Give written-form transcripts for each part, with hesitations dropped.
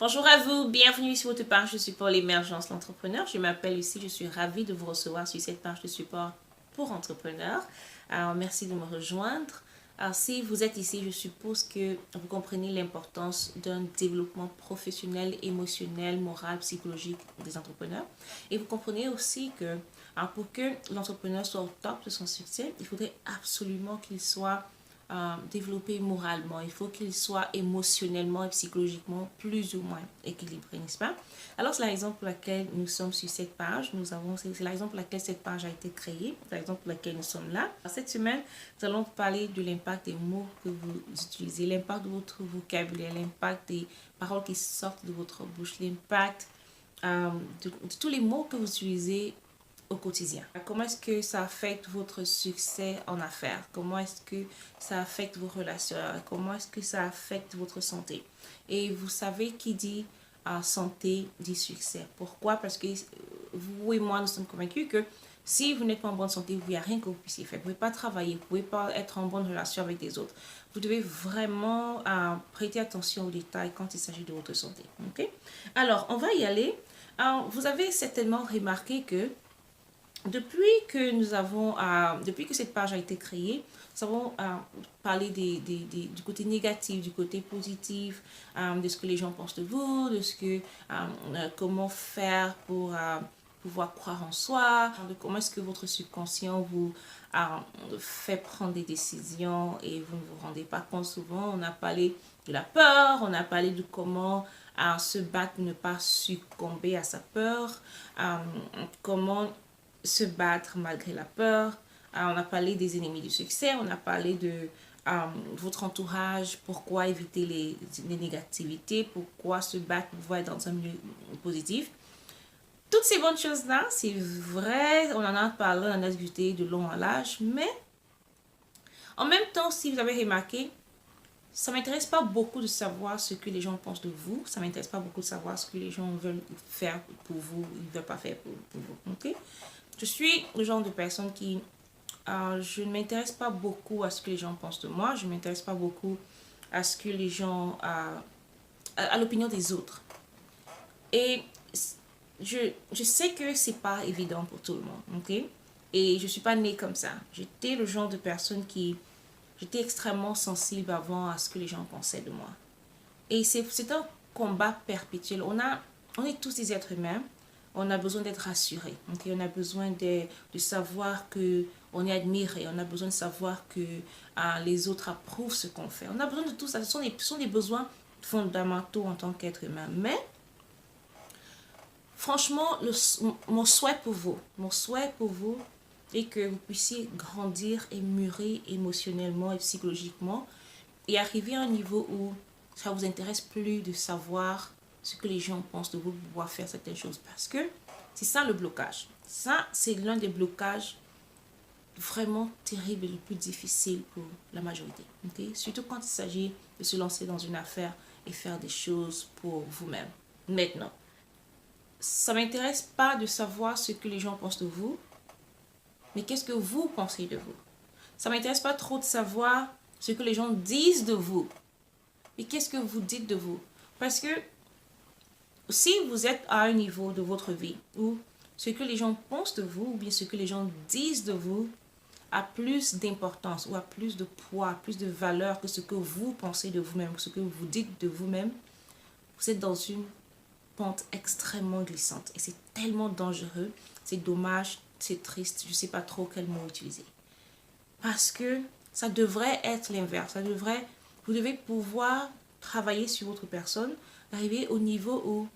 Bonjour à vous, bienvenue sur votre page de support l'émergence l'entrepreneur. Je m'appelle Lucie, je suis ravie de vous recevoir sur cette page de support pour entrepreneurs. Alors, merci de me rejoindre. Alors, si vous êtes ici, je suppose que vous comprenez l'importance d'un développement professionnel, émotionnel, moral, psychologique des entrepreneurs. Et vous comprenez aussi que pour que l'entrepreneur soit au top de son succès, il faudrait absolument qu'il soit développé moralement. Il faut qu'il soit émotionnellement et psychologiquement plus ou moins équilibré, n'est-ce pas? Alors, c'est la raison pour laquelle nous sommes sur cette page. C'est la raison pour laquelle cette page a été créée. C'est la raison pour laquelle nous sommes là. Cette semaine, nous allons parler de l'impact des mots que vous utilisez, l'impact de votre vocabulaire, l'impact des paroles qui sortent de votre bouche, l'impact de tous les mots que vous utilisez au quotidien. Comment est-ce que ça affecte votre succès en affaires? Comment est-ce que ça affecte vos relations? Comment est-ce que ça affecte votre santé? Et vous savez qui dit santé dit succès. Pourquoi? Parce que vous et moi, nous sommes convaincus que si vous n'êtes pas en bonne santé, il n'y a rien que vous puissiez faire. Vous ne pouvez pas travailler, vous ne pouvez pas être en bonne relation avec les autres. Vous devez vraiment prêter attention aux détails quand il s'agit de votre santé. Okay? Alors, on va y aller. Alors, vous avez certainement remarqué que depuis que cette page a été créée, nous avons parlé du côté négatif, du côté positif, de ce que les gens pensent de vous, de comment faire pour pouvoir croire en soi, de comment est-ce que votre subconscient vous fait prendre des décisions et vous ne vous rendez pas compte souvent. On a parlé de la peur, on a parlé de comment se battre pour ne pas succomber à sa peur, comment se battre malgré la peur. On a parlé des ennemis du succès, on a parlé de votre entourage, pourquoi éviter les négativités, pourquoi se battre pour être dans un milieu positif. Toutes ces bonnes choses-là, c'est vrai, on en a parlé, on en a discuté de long en large, mais en même temps, si vous avez remarqué, ça ne m'intéresse pas beaucoup de savoir ce que les gens pensent de vous, ça ne m'intéresse pas beaucoup de savoir ce que les gens veulent faire pour vous, ils ne veulent pas faire pour vous, ok? Je suis le genre de personne qui, je ne m'intéresse pas beaucoup à ce que les gens pensent de moi. Je ne m'intéresse pas beaucoup à ce que les gens, à l'opinion des autres. Et je sais que c'est pas évident pour tout le monde, ok? Et je suis pas née comme ça. J'étais le genre de personne j'étais extrêmement sensible avant à ce que les gens pensaient de moi. Et c'est un combat perpétuel. On est tous des êtres humains. On a besoin d'être rassuré. Okay? On a besoin de savoir qu'on est admiré. On a besoin de savoir que les autres approuvent ce qu'on fait. On a besoin de tout ça. Ce sont des besoins fondamentaux en tant qu'être humain. Mais, franchement, mon souhait pour vous est que vous puissiez grandir et mûrir émotionnellement et psychologiquement et arriver à un niveau où ça vous intéresse plus de savoir ce que les gens pensent de vous pour pouvoir faire certaines choses. Parce que c'est ça le blocage. Ça, c'est l'un des blocages vraiment terribles et le plus difficile pour la majorité. Okay? Surtout quand il s'agit de se lancer dans une affaire et faire des choses pour vous-même. Maintenant, ça ne m'intéresse pas de savoir ce que les gens pensent de vous, mais qu'est-ce que vous pensez de vous. Ça ne m'intéresse pas trop de savoir ce que les gens disent de vous, mais qu'est-ce que vous dites de vous. Parce que si vous êtes à un niveau de votre vie où ce que les gens pensent de vous ou bien ce que les gens disent de vous a plus d'importance ou a plus de poids, plus de valeur que ce que vous pensez de vous-même, ce que vous dites de vous-même, vous êtes dans une pente extrêmement glissante et c'est tellement dangereux, c'est dommage, c'est triste, je ne sais pas trop quel mot utiliser. Parce que ça devrait être l'inverse, vous devez pouvoir travailler sur votre personne, arriver au niveau où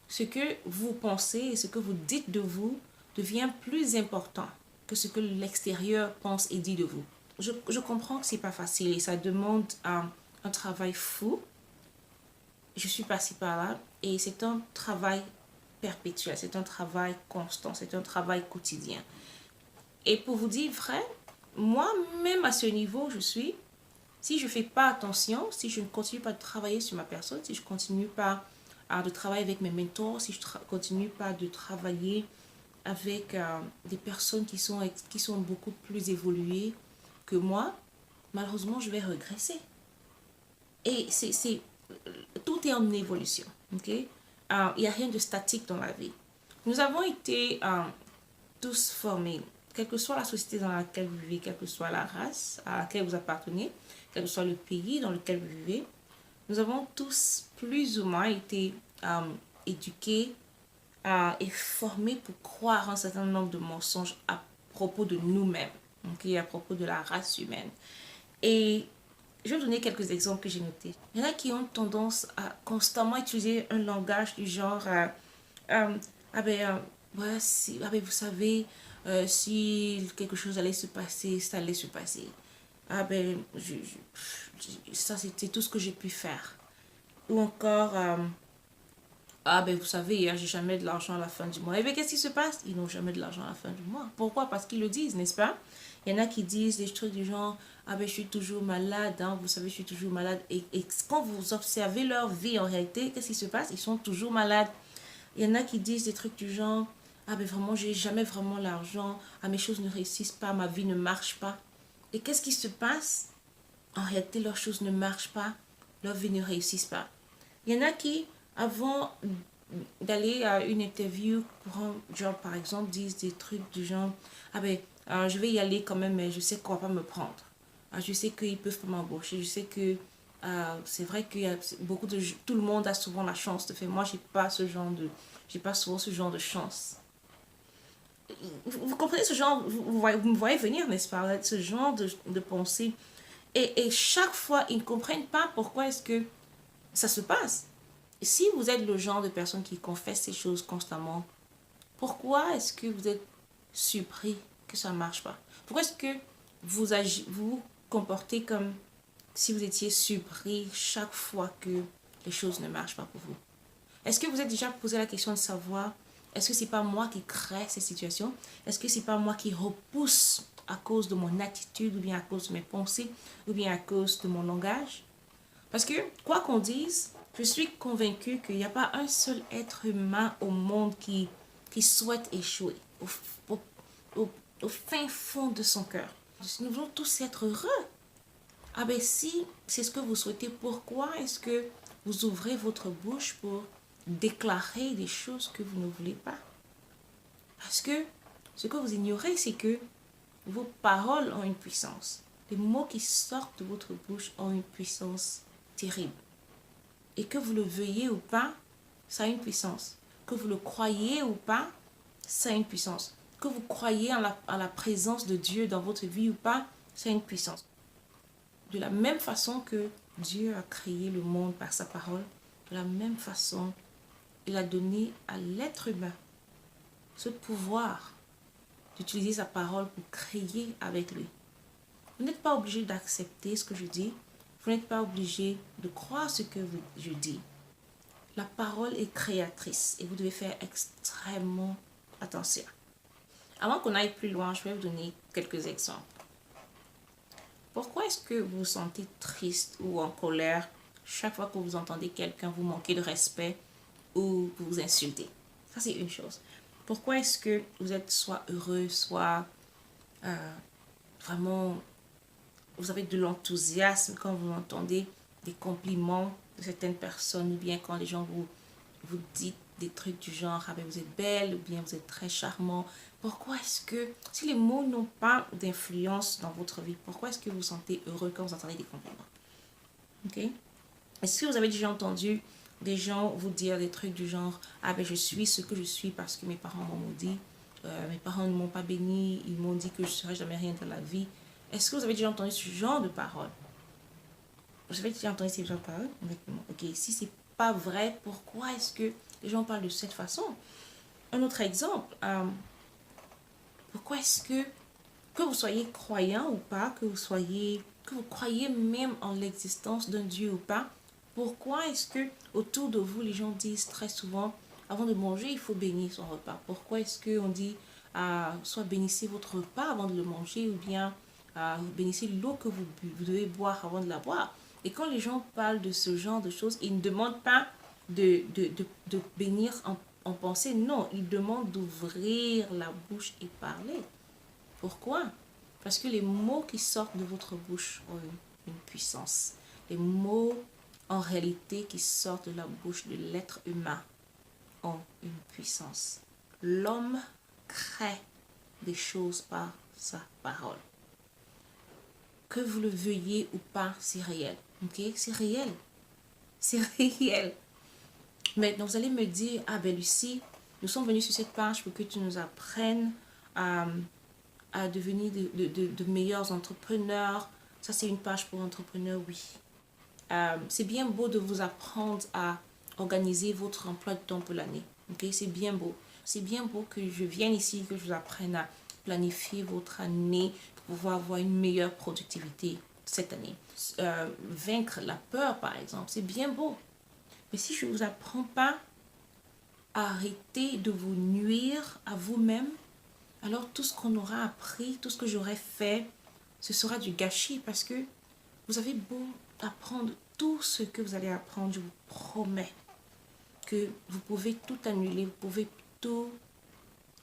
ce que vous pensez et ce que vous dites de vous devient plus important que ce que l'extérieur pense et dit de vous. Je comprends que c'est pas facile et ça demande un travail fou. Je suis passée par là et c'est un travail perpétuel, c'est un travail constant, c'est un travail quotidien. Et pour vous dire vrai, moi, même à ce niveau, si je ne fais pas attention, si je ne continue pas de travailler sur ma personne, si je ne continue pas de travailler avec mes mentors, si je ne continue pas de travailler avec des personnes qui sont beaucoup plus évoluées que moi, malheureusement, je vais regresser. Et tout est en évolution. Ok? Il n'y a rien de statique dans la vie. Nous avons été tous formés, quelle que soit la société dans laquelle vous vivez, quelle que soit la race à laquelle vous appartenez, quel que soit le pays dans lequel vous vivez, nous avons tous plus ou moins été éduqués et formés pour croire un certain nombre de mensonges à propos de nous-mêmes, okay, à propos de la race humaine. Et je vais vous donner quelques exemples que j'ai notés. Il y en a qui ont tendance à constamment utiliser un langage du genre ah ben, ouais, si, ah ben, vous savez, si quelque chose allait se passer, ça allait se passer. Ah ben, ça c'était tout ce que j'ai pu faire. Ou encore, ah ben vous savez, hein, j'ai jamais de l'argent à la fin du mois. Et bien qu'est-ce qui se passe? Ils n'ont jamais de l'argent à la fin du mois. Pourquoi? Parce qu'ils le disent, n'est-ce pas? Il y en a qui disent des trucs du genre, ah ben je suis toujours malade, hein, vous savez, je suis toujours malade. Et quand vous observez leur vie en réalité, qu'est-ce qui se passe? Ils sont toujours malades. Il y en a qui disent des trucs du genre, ah ben vraiment, j'ai jamais vraiment l'argent, ah mes choses ne réussissent pas, ma vie ne marche pas. Et qu'est-ce qui se passe? En réalité, leurs choses ne marchent pas, leur vie ne réussissent pas. Il y en a qui, avant d'aller à une interview pour un job, par exemple, disent des trucs du genre, ah ben, je vais y aller quand même, mais je sais qu'on va pas me prendre. Je sais qu'ils peuvent pas m'embaucher, je sais que c'est vrai qu'il y a beaucoup de... Tout le monde a souvent la chance de faire. Moi, j'ai pas souvent ce genre de chance. Vous comprenez ce genre, vous me voyez venir, n'est-ce pas? Ce genre de pensée. Et chaque fois, ils ne comprennent pas pourquoi est-ce que ça se passe. Si vous êtes le genre de personne qui confesse ces choses constamment, pourquoi est-ce que vous êtes surpris que ça ne marche pas? Pourquoi est-ce que vous vous comportez comme si vous étiez surpris chaque fois que les choses ne marchent pas pour vous? Est-ce que vous êtes déjà posé la question de savoir, est-ce que c'est pas moi qui crée ces situations? Est-ce que c'est pas moi qui repousse à cause de mon attitude, ou bien à cause de mes pensées, ou bien à cause de mon langage? Parce que, quoi qu'on dise, je suis convaincue qu'il n'y a pas un seul être humain au monde qui souhaite échouer au, au, au fin fond de son cœur. Nous voulons tous être heureux. Ah ben si c'est ce que vous souhaitez, pourquoi est-ce que vous ouvrez votre bouche pour déclarer des choses que vous ne voulez pas? Parce que ce que vous ignorez, c'est que vos paroles ont une puissance. Les mots qui sortent de votre bouche ont une puissance terrible. Et que vous le veuillez ou pas, ça a une puissance. Que vous le croyez ou pas, ça a une puissance. Que vous croyez en la présence de Dieu dans votre vie ou pas, ça a une puissance. De la même façon que Dieu a créé le monde par sa parole, de la même façon, il a donné à l'être humain ce pouvoir d'utiliser sa parole pour créer avec lui. Vous n'êtes pas obligé d'accepter ce que je dis. Vous n'êtes pas obligé de croire ce que je dis. La parole est créatrice et vous devez faire extrêmement attention. Avant qu'on aille plus loin, je vais vous donner quelques exemples. Pourquoi est-ce que vous vous sentez triste ou en colère chaque fois que vous entendez quelqu'un vous manquer de respect ou vous insulter? Ça, c'est une chose. Pourquoi est-ce que vous êtes soit heureux, soit vraiment, vous avez de l'enthousiasme quand vous entendez des compliments de certaines personnes, ou bien quand les gens vous disent des trucs du genre, ah ben vous êtes belle, ou bien vous êtes très charmant. Pourquoi est-ce que, si les mots n'ont pas d'influence dans votre vie, pourquoi est-ce que vous vous sentez heureux quand vous entendez des compliments? Ok? Est-ce que vous avez déjà entendu des gens vous dire des trucs du genre, ah ben je suis ce que je suis parce que mes parents m'ont maudit, mes parents ne m'ont pas béni, ils m'ont dit que je ne serai jamais rien dans la vie. Est-ce que vous avez déjà entendu ce genre de paroles? Vous avez déjà entendu ce genre de paroles? Ok, si c'est pas vrai, pourquoi est-ce que les gens parlent de cette façon? Un autre exemple, pourquoi est-ce que vous soyez croyant ou pas, que vous croyez même en l'existence d'un Dieu ou pas, pourquoi est-ce que autour de vous, les gens disent très souvent, avant de manger, il faut bénir son repas? Pourquoi est-ce qu'on dit, soit bénissez votre repas avant de le manger, ou bien bénissez l'eau que vous devez boire avant de la boire? Et quand les gens parlent de ce genre de choses, ils ne demandent pas de bénir en pensée. Non, ils demandent d'ouvrir la bouche et parler. Pourquoi? Parce que les mots qui sortent de votre bouche ont une puissance. Les mots en réalité qui sortent de la bouche de l'être humain ont une puissance. L'homme crée des choses par sa parole. Que vous le veuillez ou pas, c'est réel. Ok? C'est réel. C'est réel. Maintenant, vous allez me dire, ah ben Lucie, nous sommes venus sur cette page pour que tu nous apprennes à devenir de meilleurs entrepreneurs. Ça, c'est une page pour entrepreneurs, oui. C'est bien beau de vous apprendre à organiser votre emploi de temps pour l'année. Ok? C'est bien beau. C'est bien beau que je vienne ici, que je vous apprenne à planifier votre année pour pouvoir avoir une meilleure productivité cette année. Vaincre la peur, par exemple, c'est bien beau. Mais si je ne vous apprends pas à arrêter de vous nuire à vous-même, alors tout ce qu'on aura appris, tout ce que j'aurai fait, ce sera du gâchis parce que vous avez beau apprendre tout ce que vous allez apprendre, je vous promets que vous pouvez tout annuler, vous pouvez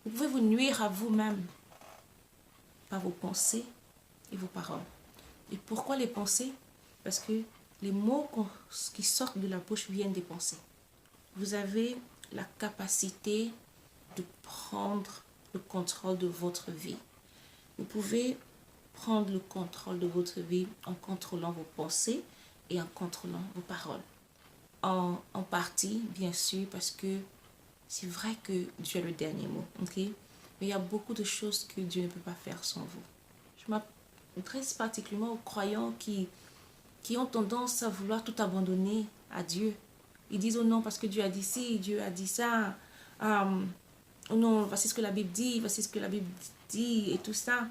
vous nuire à vous-même par vos pensées et vos paroles. Et pourquoi les pensées? Parce que les mots qui sortent de la bouche viennent des pensées. Vous avez la capacité de prendre le contrôle de votre vie. Vous pouvez prendre le contrôle de votre vie en contrôlant vos pensées et en contrôlant vos paroles. En partie, bien sûr, parce que c'est vrai que Dieu a le dernier mot, ok? Mais il y a beaucoup de choses que Dieu ne peut pas faire sans vous. Je m'adresse particulièrement aux croyants qui ont tendance à vouloir tout abandonner à Dieu. Ils disent, oh non, parce que Dieu a dit ci, Dieu a dit ça. Oh non, voici ce que la Bible dit, voici ce que la Bible dit et tout ça.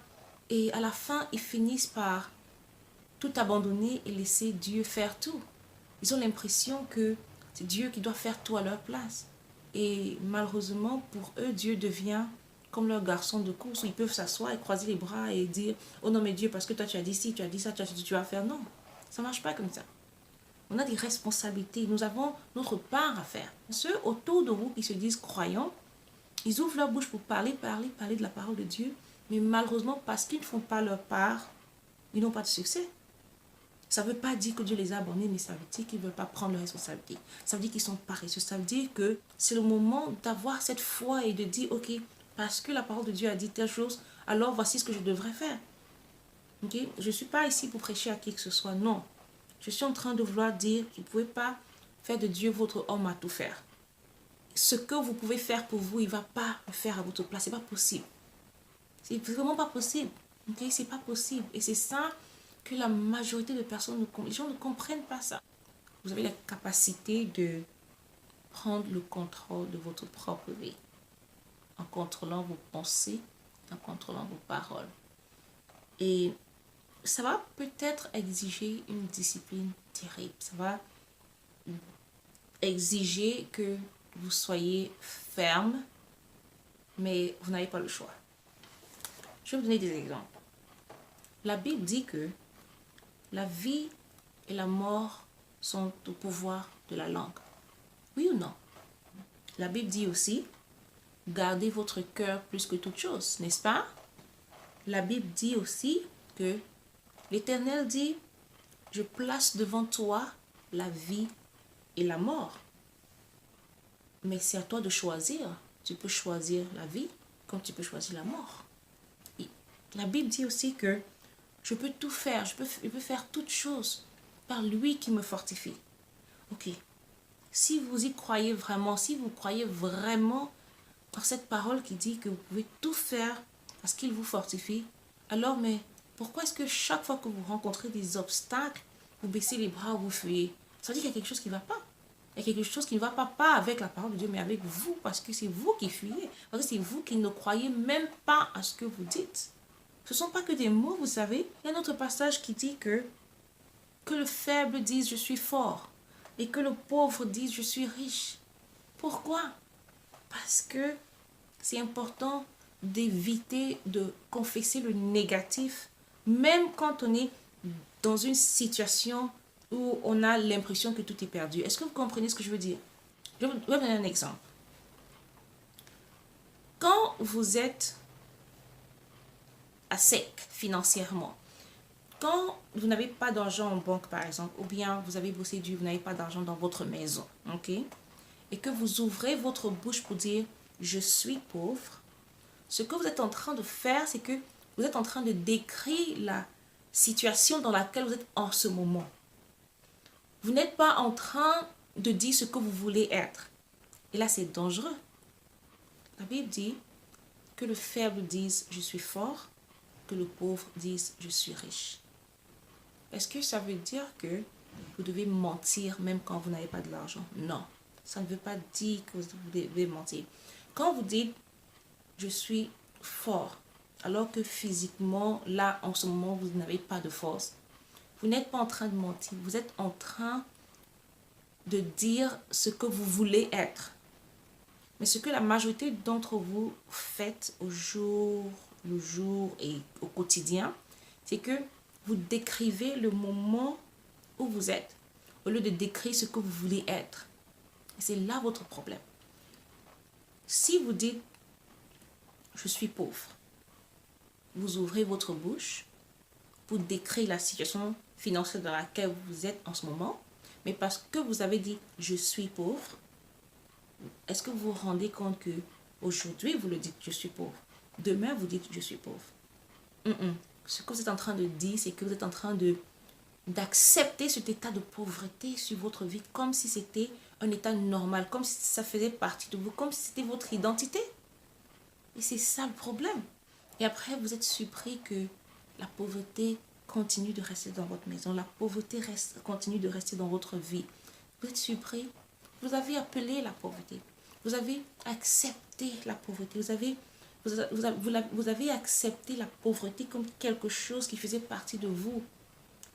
Et à la fin, ils finissent par tout abandonner et laisser Dieu faire tout. Ils ont l'impression que c'est Dieu qui doit faire tout à leur place. Et malheureusement, pour eux, Dieu devient comme leur garçon de course où ils peuvent s'asseoir et croiser les bras et dire, oh non mais Dieu, parce que toi tu as dit ci, tu as dit ça, tu vas faire. Non, ça ne marche pas comme ça. On a des responsabilités, nous avons notre part à faire. Ceux autour de vous qui se disent croyants, ils ouvrent leur bouche pour parler de la parole de Dieu, mais malheureusement, parce qu'ils ne font pas leur part, ils n'ont pas de succès. Ça ne veut pas dire que Dieu les a abandonnés, mais ça veut dire qu'ils ne veulent pas prendre leurs responsabilités. Ça veut dire qu'ils sont paresseux. Ça veut dire que c'est le moment d'avoir cette foi et de dire, ok, parce que la parole de Dieu a dit telle chose, alors voici ce que je devrais faire. Okay? Je ne suis pas ici pour prêcher à qui que ce soit, non. Je suis en train de vouloir dire, vous ne pouvez pas faire de Dieu votre homme à tout faire. Ce que vous pouvez faire pour vous, il ne va pas le faire à votre place. Ce n'est pas possible. C'est vraiment pas possible. Okay? Ce n'est pas possible. Et c'est ça que la majorité de personnes, les gens ne comprennent pas ça. Vous avez la capacité de prendre le contrôle de votre propre vie en contrôlant vos pensées, en contrôlant vos paroles. Et ça va peut-être exiger une discipline terrible. Ça va exiger que vous soyez ferme, mais vous n'avez pas le choix. Je vais vous donner des exemples. La Bible dit que la vie et la mort sont au pouvoir de la langue. Oui ou non? La Bible dit aussi, gardez votre cœur plus que toute chose, n'est-ce pas? La Bible dit aussi que l'Éternel dit, je place devant toi la vie et la mort. Mais c'est à toi de choisir. Tu peux choisir la vie comme tu peux choisir la mort. Et la Bible dit aussi que je peux tout faire, je peux faire toutes choses par lui qui me fortifie. Ok. Si vous y croyez vraiment, si vous croyez vraiment par cette parole qui dit que vous pouvez tout faire parce qu'il vous fortifie, alors mais pourquoi est-ce que chaque fois que vous rencontrez des obstacles, vous baissez les bras ou vous fuyez? Ça veut dire qu'il y a quelque chose qui ne va pas. Il y a quelque chose qui ne va pas avec la parole de Dieu, mais avec vous, parce que c'est vous qui fuyez. Parce que c'est vous qui ne croyez même pas à ce que vous dites. Ce ne sont pas que des mots, vous savez. Il y a un autre passage qui dit que le faible dise je suis fort et que le pauvre dise je suis riche. Pourquoi? Parce que c'est important d'éviter de confesser le négatif, même quand on est dans une situation où on a l'impression que tout est perdu. Est-ce que vous comprenez ce que je veux dire? Je vais vous donner un exemple. Quand vous êtes à sec financièrement, Quand vous n'avez pas d'argent en banque, par exemple, ou bien vous avez bossé dur, vous n'avez pas d'argent dans votre maison, ok? Et que vous ouvrez votre bouche pour dire « je suis pauvre », ce que vous êtes en train de faire, c'est que vous êtes en train de décrire la situation dans laquelle vous êtes en ce moment. Vous n'êtes pas en train de dire ce que vous voulez être. Et là, c'est dangereux. La Bible dit que le faible dise « je suis fort », que le pauvre dise « je suis riche ». Est-ce que ça veut dire que vous devez mentir même quand vous n'avez pas de l'argent? Non, ça ne veut pas dire que vous devez mentir. Quand vous dites « je suis fort », alors que physiquement, là, en ce moment, vous n'avez pas de force, vous n'êtes pas en train de mentir. Vous êtes en train de dire ce que vous voulez être. Mais ce que la majorité d'entre vous faites au jour le jour et au quotidien, c'est que vous décrivez le moment où vous êtes au lieu de décrire ce que vous voulez être. Et c'est là votre problème. Si vous dites « je suis pauvre », vous ouvrez votre bouche pour décrire la situation financière dans laquelle vous êtes en ce moment, mais parce que vous avez dit « je suis pauvre », est-ce que vous vous rendez compte que aujourd'hui vous le dites « je suis pauvre », demain vous dites « je suis pauvre ». Ce que vous êtes en train de dire, c'est que vous êtes en train d'accepter cet état de pauvreté sur votre vie comme si c'était un état normal, comme si ça faisait partie de vous, comme si c'était votre identité. Et c'est ça le problème. Et après, vous êtes surpris que la pauvreté continue de rester dans votre maison, la pauvreté continue de rester dans votre vie. Vous êtes surpris. Vous avez appelé la pauvreté. Vous avez accepté la pauvreté. Vous avez accepté la pauvreté comme quelque chose qui faisait partie de vous.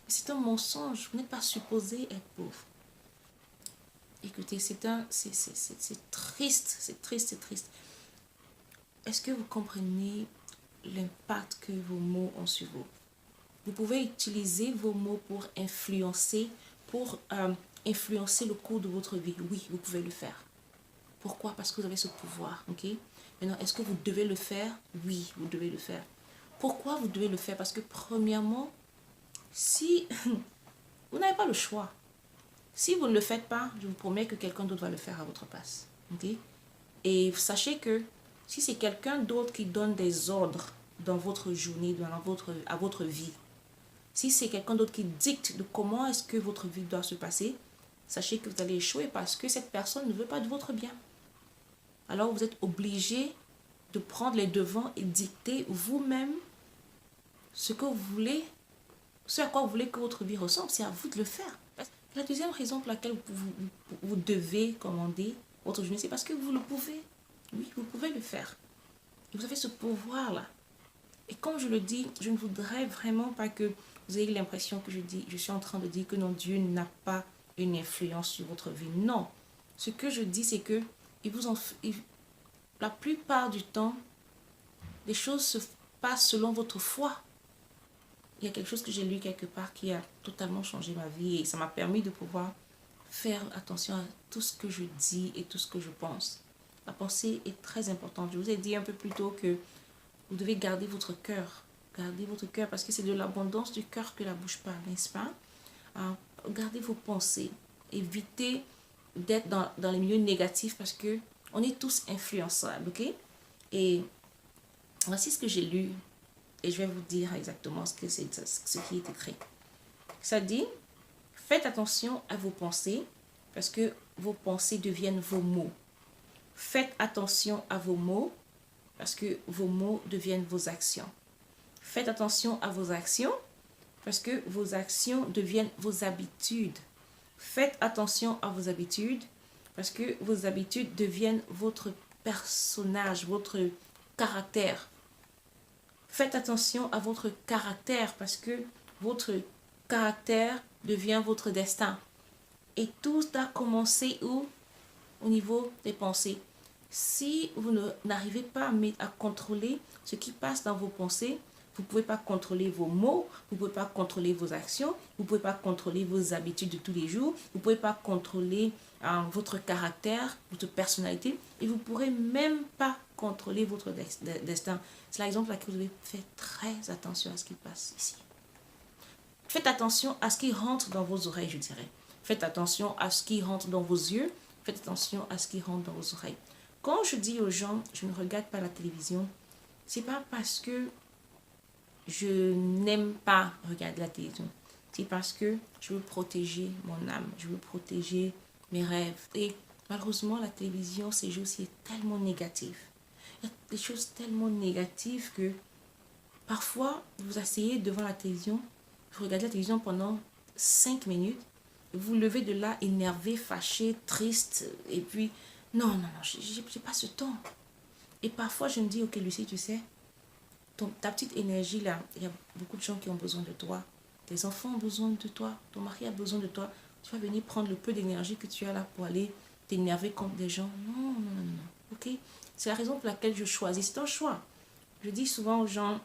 C'est un mensonge. Vous n'êtes pas supposé être pauvre. Écoutez, c'est triste. C'est triste, c'est triste. Est-ce que vous comprenez l'impact que vos mots ont sur vous? Vous pouvez utiliser vos mots pour influencer le cours de votre vie. Oui, vous pouvez le faire. Pourquoi? Parce que vous avez ce pouvoir, ok? Maintenant, est-ce que vous devez le faire? Oui, vous devez le faire. Pourquoi vous devez le faire? Parce que premièrement, si vous n'avez pas le choix, si vous ne le faites pas, je vous promets que quelqu'un d'autre va le faire à votre place, ok? Et sachez que si c'est quelqu'un d'autre qui donne des ordres dans votre journée, à votre vie, si c'est quelqu'un d'autre qui dicte de comment est-ce que votre vie doit se passer, sachez que vous allez échouer parce que cette personne ne veut pas de votre bien. Alors vous êtes obligé de prendre les devants et dicter vous-même ce que vous voulez, ce à quoi vous voulez que votre vie ressemble. C'est à vous de le faire. La deuxième raison pour laquelle vous devez commander votre journée, c'est parce que vous le pouvez. Oui, vous pouvez le faire. Vous avez ce pouvoir-là. Et comme je le dis, je ne voudrais vraiment pas que vous ayez l'impression que je suis en train de dire que non, Dieu n'a pas une influence sur votre vie. Non. Ce que je dis, c'est que la plupart du temps, les choses se passent selon votre foi. Il y a quelque chose que j'ai lu quelque part qui a totalement changé ma vie et ça m'a permis de pouvoir faire attention à tout ce que je dis et tout ce que je pense. La pensée est très importante. Je vous ai dit un peu plus tôt que vous devez garder votre cœur. Gardez votre cœur parce que c'est de l'abondance du cœur que la bouche parle, n'est-ce pas? Alors, gardez vos pensées. Évitez d'être dans les milieux négatifs parce que on est tous influençables, ok? Et voici ce que j'ai lu et je vais vous dire exactement ce qui est écrit. Ça dit, faites attention à vos pensées parce que vos pensées deviennent vos mots. Faites attention à vos mots parce que vos mots deviennent vos actions. Faites attention à vos actions parce que vos actions deviennent vos habitudes. Faites attention à vos habitudes parce que vos habitudes deviennent votre personnage, votre caractère. Faites attention à votre caractère parce que votre caractère devient votre destin. Et tout a commencé où? Au niveau des pensées. Si vous n'arrivez pas à contrôler ce qui passe dans vos pensées, vous ne pouvez pas contrôler vos mots, vous ne pouvez pas contrôler vos actions, vous ne pouvez pas contrôler vos habitudes de tous les jours, vous ne pouvez pas contrôler votre caractère, votre personnalité, et vous ne pourrez même pas contrôler votre destin. C'est la raison pour laquelle vous devez faire très attention à ce qui passe ici. Faites attention à ce qui rentre dans vos oreilles, je dirais. Faites attention à ce qui rentre dans vos yeux. Faites attention à ce qui rentre dans vos oreilles. Quand je dis aux gens, je ne regarde pas la télévision, c'est pas parce que je n'aime pas regarder la télévision. C'est parce que je veux protéger mon âme. Je veux protéger mes rêves. Et malheureusement, la télévision, ces jours-ci, est tellement négative. Il y a des choses tellement négatives que parfois, vous asseyez devant la télévision, vous regardez la télévision pendant 5 minutes, vous levez de là énervé, fâché, triste, et puis, non, j'ai pas ce temps. Et parfois, je me dis, ok, Lucie, tu sais, ta petite énergie là, il y a beaucoup de gens qui ont besoin de toi. Tes enfants ont besoin de toi, ton mari a besoin de toi. Tu vas venir prendre le peu d'énergie que tu as là pour aller t'énerver contre des gens. Non. Ok? C'est la raison pour laquelle je choisis. C'est un choix. Je dis souvent aux gens,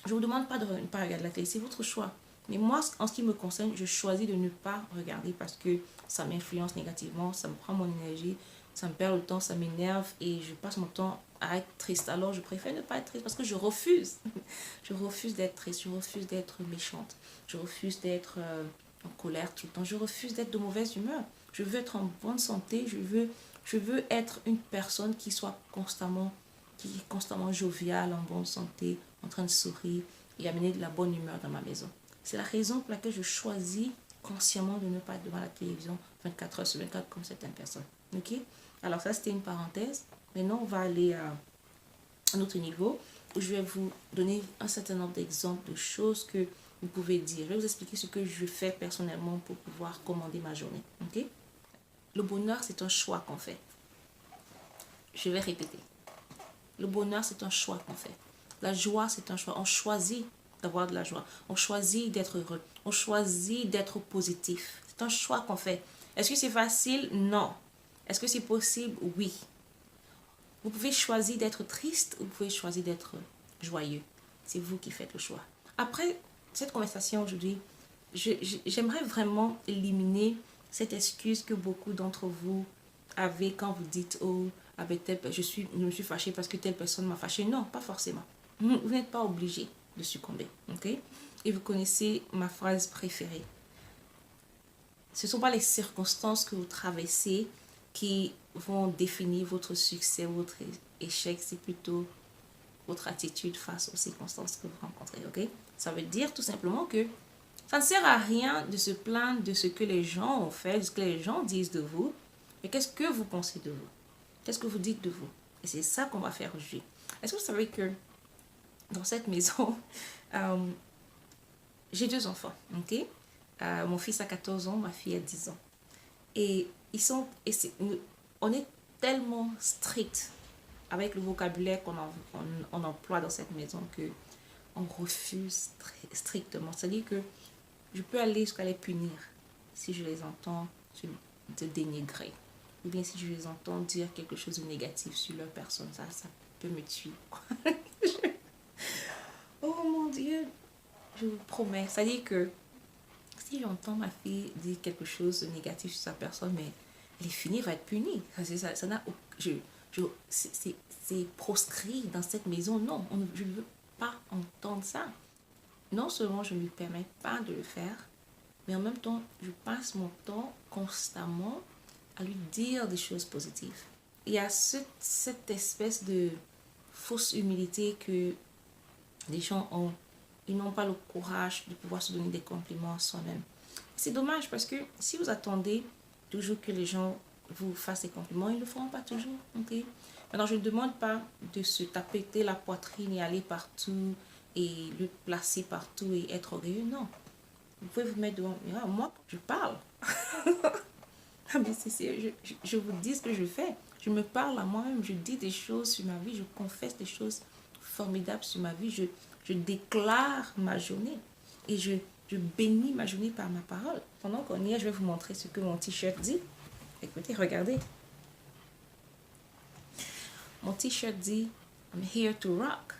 je ne vous demande pas de ne pas regarder la télé, c'est votre choix. Mais moi, en ce qui me concerne, je choisis de ne pas regarder parce que ça m'influence négativement, ça me prend mon énergie, ça me perd le temps, ça m'énerve et je passe mon temps à être triste. Alors, je préfère ne pas être triste parce que je refuse. Je refuse d'être triste, je refuse d'être méchante, je refuse d'être en colère tout le temps, je refuse d'être de mauvaise humeur. Je veux être en bonne santé, je veux être une personne qui est constamment joviale, en bonne santé, en train de sourire et amener de la bonne humeur dans ma maison. C'est la raison pour laquelle je choisis consciemment de ne pas être devant la télévision 24 heures sur 24 comme certaines personnes. Ok? Alors ça, c'était une parenthèse. Maintenant, on va aller à un autre niveau où je vais vous donner un certain nombre d'exemples de choses que vous pouvez dire. Je vais vous expliquer ce que je fais personnellement pour pouvoir commander ma journée. Ok? Le bonheur, c'est un choix qu'on fait. Je vais répéter. Le bonheur, c'est un choix qu'on fait. La joie, c'est un choix. On choisit d'avoir de la joie. On choisit d'être heureux. On choisit d'être positif. C'est un choix qu'on fait. Est-ce que c'est facile? Non. Est-ce que c'est possible? Oui. Vous pouvez choisir d'être triste ou vous pouvez choisir d'être joyeux. C'est vous qui faites le choix. Après cette conversation aujourd'hui, j'aimerais vraiment éliminer cette excuse que beaucoup d'entre vous avez quand vous dites « Oh, avec je me suis fâchée parce que telle personne m'a fâchée. » Non, pas forcément. Vous n'êtes pas obligé de succomber. Ok? Et vous connaissez ma phrase préférée. Ce ne sont pas les circonstances que vous traversez qui vont définir votre succès, votre échec. C'est plutôt votre attitude face aux circonstances que vous rencontrez. Ok? Ça veut dire tout simplement que ça ne sert à rien de se plaindre de ce que les gens ont fait, de ce que les gens disent de vous. Mais qu'est-ce que vous pensez de vous? Qu'est-ce que vous dites de vous? Et c'est ça qu'on va faire aujourd'hui. Est-ce que vous savez que dans cette maison, j'ai 2 enfants, ok? Mon fils a 14 ans, ma fille a 10 ans. Et on est tellement strict avec le vocabulaire on emploie dans cette maison que on refuse très strictement. C'est-à-dire que je peux aller jusqu'à les punir si je les entends te dénigrer. Ou bien si je les entends dire quelque chose de négatif sur leur personne. Ça peut me tuer. Oh mon Dieu, je vous promets. C'est-à-dire que si j'entends ma fille dire quelque chose de négatif sur sa personne, mais elle est finie, elle va être punie. Ça n'a, c'est proscrit dans cette maison. Non, je ne veux pas entendre ça. Non seulement je ne lui permets pas de le faire, mais en même temps, je passe mon temps constamment à lui dire des choses positives. Il y a cette espèce de fausse humilité que les gens ont. Ils n'ont pas le courage de pouvoir se donner des compliments à soi-même. C'est dommage parce que si vous attendez toujours que les gens vous fassent des compliments, ils ne le feront pas toujours. Okay? Maintenant, je ne demande pas de se taper la poitrine et aller partout et le placer partout et être orgueilleux. Non. Vous pouvez vous mettre devant. Moi, je parle. Mais je vous dis ce que je fais. Je me parle à moi-même. Je dis des choses sur ma vie. Je confesse des choses formidables sur ma vie. Je déclare ma journée. Et je bénis ma journée par ma parole. Pendant qu'on y est, je vais vous montrer ce que mon t-shirt dit. Écoutez, regardez. Mon t-shirt dit « I'm here to rock ».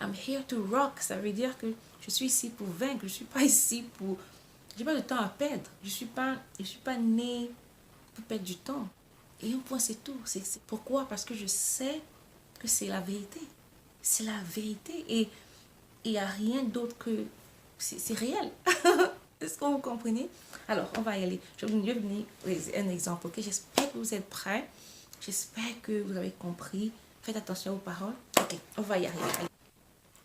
I'm here to rock. Ça veut dire que je suis ici pour vaincre. Je ne suis pas ici pour... J'ai pas de temps à perdre. Je suis pas née pour perdre du temps. Et un point, c'est tout. Pourquoi? Parce que je sais que c'est la vérité. C'est la vérité. Et il n'y a rien d'autre que C'est réel. Est-ce que vous comprenez? Alors, on va y aller. Je vais vous donner un exemple, ok? J'espère que vous êtes prêts. J'espère que vous avez compris. Faites attention aux paroles. Ok, on va y arriver. Allez.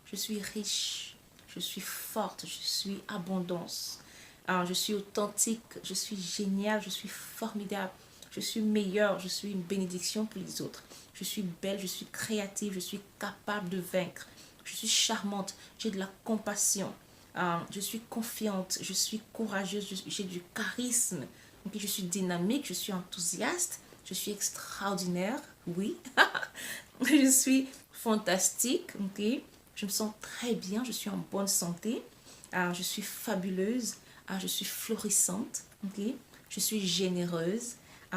Je suis riche. Je suis forte. Je suis abondance. Alors, je suis authentique. Je suis géniale. Je suis formidable. Je suis meilleure. Je suis une bénédiction pour les autres. Je suis belle. Je suis créative. Je suis capable de vaincre. Je suis charmante. J'ai de la compassion. Je suis confiante, je suis courageuse, j'ai du charisme, okay? Je suis dynamique, je suis enthousiaste, je suis extraordinaire, oui. Je suis fantastique, okay? Je me sens très bien, je suis en bonne santé, je suis fabuleuse, je suis florissante, okay? Je suis généreuse,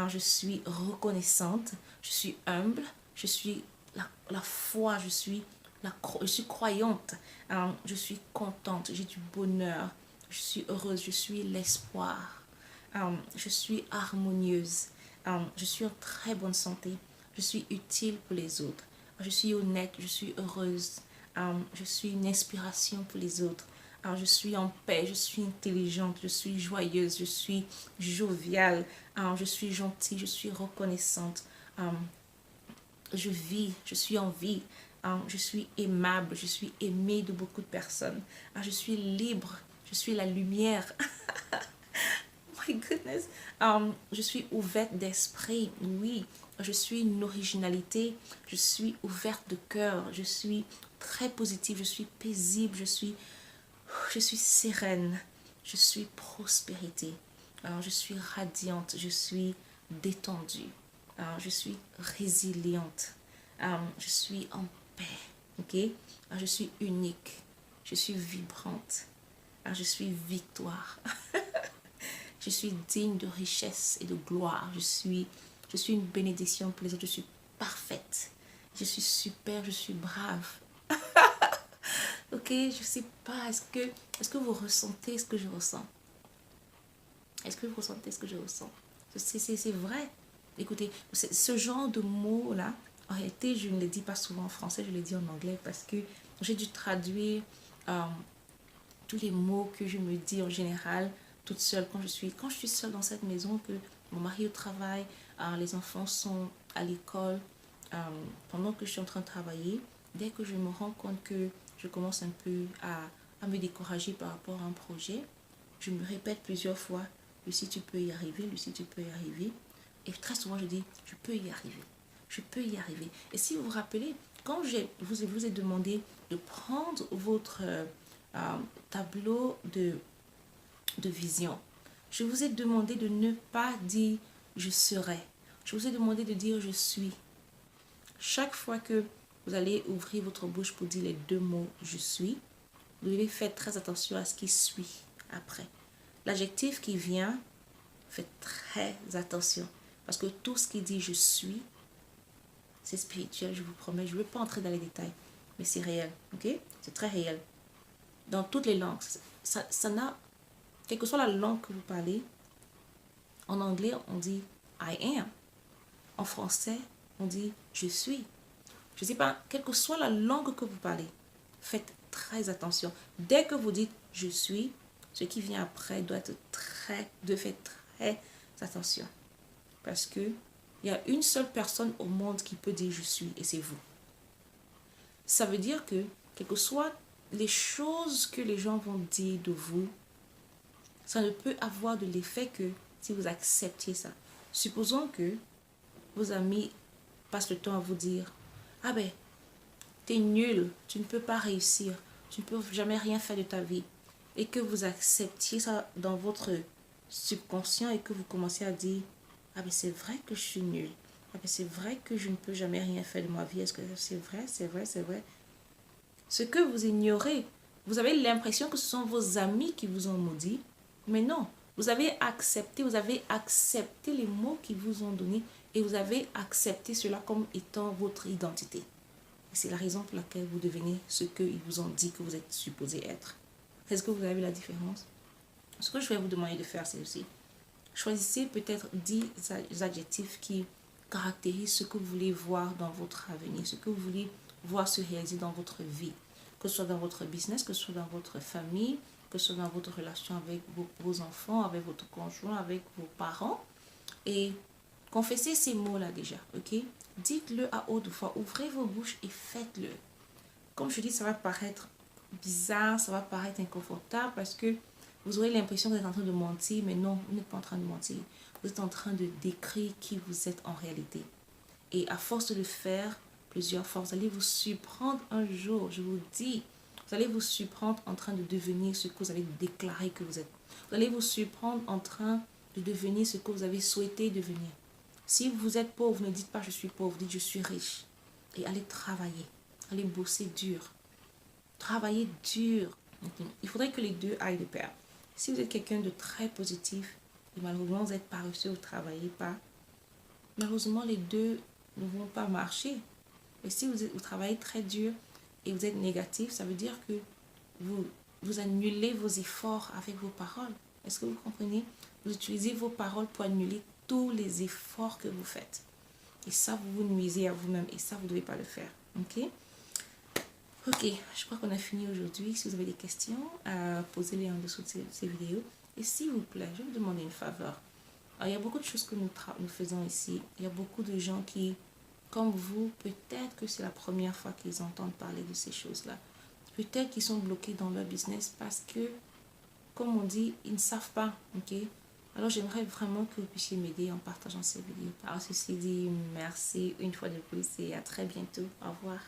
je suis reconnaissante, je suis humble, je suis la foi, je suis croyante, je suis contente, j'ai du bonheur, je suis heureuse, je suis l'espoir, je suis harmonieuse, je suis en très bonne santé, je suis utile pour les autres, je suis honnête, je suis heureuse, je suis une inspiration pour les autres, je suis en paix, je suis intelligente, je suis joyeuse, je suis joviale, je suis gentille, je suis reconnaissante, je vis, je suis en vie, je suis aimable, je suis aimée de beaucoup de personnes, je suis libre, je suis la lumière. My goodness. Je suis ouverte d'esprit, oui. Je suis une originalité, je suis ouverte de cœur, je suis très positive, je suis paisible, je suis sereine, je suis prospérité, je suis radiante, je suis détendue, je suis résiliente, je suis en paix, ok? Je suis unique, je suis vibrante, je suis victoire, je suis digne de richesse et de gloire, je suis une bénédiction pour les autres, je suis parfaite, je suis super, je suis brave. Ok, je sais pas, est-ce que vous ressentez ce que je ressens? Est-ce que vous ressentez ce que je ressens? C'est vrai. Écoutez, ce genre de mots-là, en réalité, je ne les dis pas souvent en français, je les dis en anglais parce que j'ai dû traduire tous les mots que je me dis en général toute seule quand je suis seule dans cette maison, que mon mari au travail, les enfants sont à l'école, pendant que je suis en train de travailler, dès que je me rends compte que je commence un peu à me décourager par rapport à un projet, je me répète plusieurs fois, Lucie, tu peux y arriver, Lucie, tu peux y arriver. Et très souvent, je dis, je peux y arriver, je peux y arriver. Et si vous vous rappelez, quand vous ai demandé de prendre votre tableau de vision, je vous ai demandé de ne pas dire je serai. Je vous ai demandé de dire je suis. Chaque fois que vous allez ouvrir votre bouche pour dire les deux mots je suis, vous devez faire très attention à ce qui suit après. L'adjectif qui vient, faites très attention. Parce que tout ce qui dit je suis, c'est spirituel, je vous promets. Je ne veux pas entrer dans les détails, mais c'est réel, ok? C'est très réel. Dans toutes les langues, ça n'a, quelle que soit la langue que vous parlez, en anglais, on dit I am. En français, on dit je suis. Je ne sais pas, quelle que soit la langue que vous parlez, faites très attention. Dès que vous dites je suis, ce qui vient après doit être faire très attention. Parce que il y a une seule personne au monde qui peut dire je suis et c'est vous. Ça veut dire que, quelles que soient les choses que les gens vont dire de vous, ça ne peut avoir de l'effet que si vous acceptiez ça. Supposons que vos amis passent le temps à vous dire ah ben, t'es nul, tu ne peux pas réussir, tu ne peux jamais rien faire de ta vie. Et que vous acceptiez ça dans votre subconscient et que vous commencez à dire ah ben c'est vrai que je suis nul, ah ben c'est vrai que je ne peux jamais rien faire de ma vie, est-ce que c'est vrai, c'est vrai, c'est vrai. Ce que vous ignorez, vous avez l'impression que ce sont vos amis qui vous ont maudit, mais non, vous avez accepté les mots qu'ils vous ont donnés et vous avez accepté cela comme étant votre identité. C'est la raison pour laquelle vous devenez ce qu'ils vous ont dit que vous êtes supposé être. Est-ce que vous avez vu la différence? Ce que je vais vous demander de faire, c'est aussi choisissez peut-être 10 adjectifs qui caractérisent ce que vous voulez voir dans votre avenir, ce que vous voulez voir se réaliser dans votre vie, que ce soit dans votre business, que ce soit dans votre famille, que ce soit dans votre relation avec vos enfants, avec votre conjoint, avec vos parents. Et confessez ces mots-là déjà, ok? Dites-le à haute voix, ouvrez vos bouches et faites-le. Comme je dis, ça va paraître bizarre, ça va paraître inconfortable parce que vous aurez l'impression que vous êtes en train de mentir, mais non, vous n'êtes pas en train de mentir. Vous êtes en train de décrire qui vous êtes en réalité. Et à force de le faire plusieurs fois, vous allez vous surprendre un jour, je vous dis, vous allez vous surprendre en train de devenir ce que vous avez déclaré que vous êtes. Vous allez vous surprendre en train de devenir ce que vous avez souhaité devenir. Si vous êtes pauvre, ne dites pas je suis pauvre, dites je suis riche. Et allez travailler, allez bosser dur. Travailler dur. Il faudrait que les deux aillent de pair. Si vous êtes quelqu'un de très positif et malheureusement vous êtes paresseux, vous ne travaillez pas, malheureusement les deux ne vont pas marcher. Et si vous travaillez très dur et vous êtes négatif, ça veut dire que vous annulez vos efforts avec vos paroles. Est-ce que vous comprenez? Vous utilisez vos paroles pour annuler tous les efforts que vous faites. Et ça, vous vous nuisez à vous-même. Et ça, vous ne devez pas le faire. Ok? Ok, je crois qu'on a fini aujourd'hui. Si vous avez des questions, posez-les en dessous de ces vidéos. Et s'il vous plaît, je vais vous demander une faveur. Alors, il y a beaucoup de choses que nous faisons ici. Il y a beaucoup de gens qui, comme vous, peut-être que c'est la première fois qu'ils entendent parler de ces choses-là. Peut-être qu'ils sont bloqués dans leur business parce que, comme on dit, ils ne savent pas. Ok? Alors, j'aimerais vraiment que vous puissiez m'aider en partageant ces vidéos. Alors, ceci dit, merci une fois de plus et à très bientôt. Au revoir.